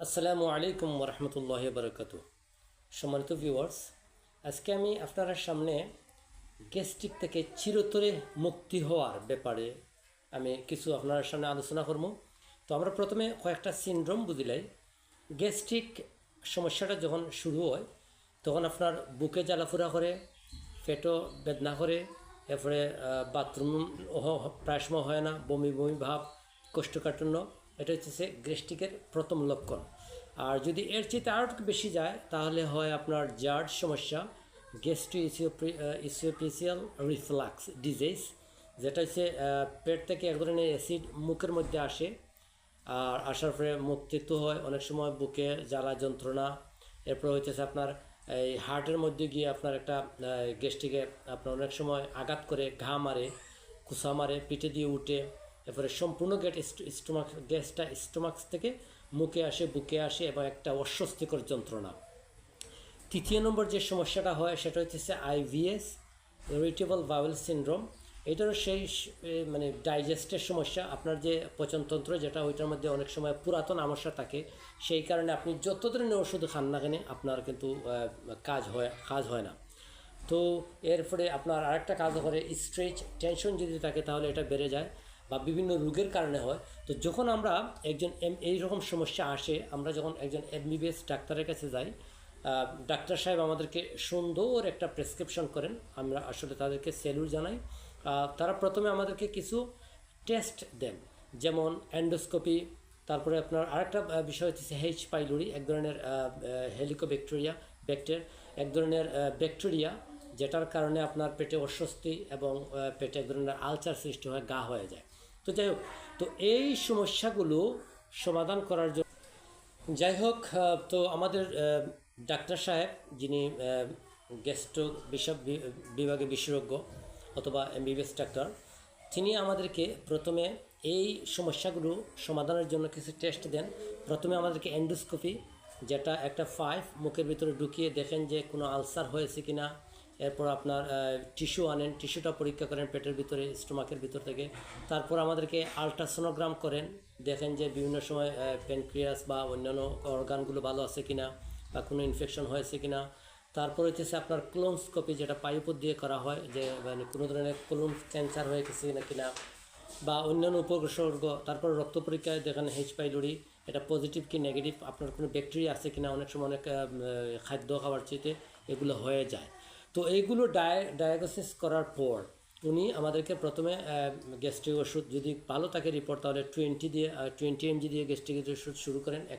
আসসালামু আলাইকুম ওরহমতুল্লাহ বরকাতু। সম্মানিত ভিউয়ার্স, আজকে আমি আপনার সামনে গ্যাস্ট্রিক থেকে চিরতরে মুক্তি হওয়ার ব্যাপারে আমি কিছু আপনার সামনে আলোচনা করব। তো আমরা প্রথমে কয়েকটা সিনড্রোম বুঝিলাই। গ্যাস্ট্রিক সমস্যাটা যখন শুরু হয় তখন আপনার বুকে জ্বালাফোড়া করে, পেটও বেদনা করে, এরপরে বাথরুম প্রায় সময় হয় না, বমি বমি ভাব, কোষ্ঠকাঠিন্য, এটা হচ্ছে গ্যাস্ট্রিকের প্রথম লক্ষণ। আর যদি এর চেয়ে আরও বেশি যায় তাহলে হয় আপনার জার্ড সমস্যা, গ্যাস্ট্রো ইসিওফেজিয়াল রিফ্লাক্স ডিজিজ, যেটা হচ্ছে পেট থেকে এক ধরনের অ্যাসিড মুখের মধ্যে আসে, আর আসার পরে মুখ তেতো হয়, অনেক সময় বুকে জ্বালা যন্ত্রণা। এরপর হচ্ছে আপনার এই হার্টের মধ্যে গিয়ে আপনার একটা গ্যাস্ট্রিকে আপনার অনেক সময় আঘাত করে, ঘা মারে, কুসা মারে, পিঠে দিয়ে উঠে, এরপরে সম্পূর্ণ গ্যাসটা স্টোমাক থেকে মুখে আসে, বুকে আসে এবং একটা অস্বস্তিকর যন্ত্রণা। তৃতীয় নম্বর যে সমস্যাটা হয় সেটা হচ্ছে আইভিএস, ইরিটেবল বাউল সিনড্রোম। এটারও সেই মানে ডাইজেস্টের সমস্যা, আপনার যে পচনতন্ত্র যেটা, ওইটার মধ্যে অনেক সময় পুরাতন আমস্যা থাকে, সেই কারণে আপনি যত ধরনের ওষুধ খান না কেন আপনার কিন্তু কাজ হয় না। তো এরপরে আপনার আরেকটা কাজ করে, স্ট্রেস টেনশন যদি থাকে তাহলে এটা বেড়ে যায়, বা বিভিন্ন রোগের কারণে হয়। তো যখন আমরা একজন এইরকম সমস্যা আসে, আমরা যখন একজন এমবিবিএস ডাক্তারের কাছে যাই, ডাক্তার সাহেব আমাদেরকে সুন্দর একটা প্রেসক্রিপশন করেন, আমরা আসলে তাদেরকে স্যালুট জানাই। তারা প্রথমে আমাদেরকে কিছু টেস্ট দেন, যেমন অ্যান্ডোস্কোপি, তারপরে আপনার আরেকটা বিষয় হচ্ছে এইচ পাইলোরি, এক ধরনের এক ধরনের ব্যাকটেরিয়া, যেটার কারণে আপনার পেটে অস্বস্তি এবং পেটে এক ধরনের আলসার সৃষ্টি হয়, গা হয়ে যায়। তো যাই হোক, তো এই সমস্যাগুলো সমাধান করার জন্য যাই হোক, তো আমাদের ডাক্তার সাহেব, যিনি গ্যাস্ট্রো বিভাগে বিশেষজ্ঞ অথবা এমবিবিএস ডাক্তার, তিনি আমাদেরকে প্রথমে এই সমস্যাগুলো সমাধানের জন্য কিছু টেস্ট দেন। প্রথমে আমাদেরকে এন্ডোস্কোপি, যেটা একটা পাইপ মুখের ভিতরে ঢুকিয়ে দেখেন যে কোনো আলসার হয়েছে কিনা। এরপর আপনার টিস্যু আনেন, টিস্যুটা পরীক্ষা করেন পেটের ভিতরে, স্টোমাকের ভিতর থেকে। তারপর আমাদেরকে আলট্রাসোনোগ্রাম করেন, দেখেন যে বিভিন্ন সময় প্যানক্রিয়াস বা অন্যান্য অর্গানগুলো ভালো আছে কিনা, বা কোনো ইনফেকশন হয়েছে কিনা। তারপর হচ্ছে আপনার কোলোনোস্কোপি, যেটা পাইপও দিয়ে করা হয়, যে মানে কোনো ধরনের কোলন ক্যান্সার হয়ে গেছে কিনা, বা অন্যান্য উপসর্গ। তারপর রক্ত পরীক্ষায় দেখেন এইচ পাইলোরি, এটা পজিটিভ কি নেগেটিভ, আপনার কোনো ব্যাকটেরিয়া আছে কিনা। অনেক সময় অনেক খাদ্য খাবার চাইতে এগুলো হয়ে যায়। তো এইগুলো ডায়াগনোসিস করার পর উনি আমাদেরকে প্রথমে গ্যাস্ট্রিক ওষুধ, যদি ভালো থাকে রিপোর্ট, তাহলে 20 এমজি দিয়ে গ্যাস্ট্রিক ওষুধ শুরু করেন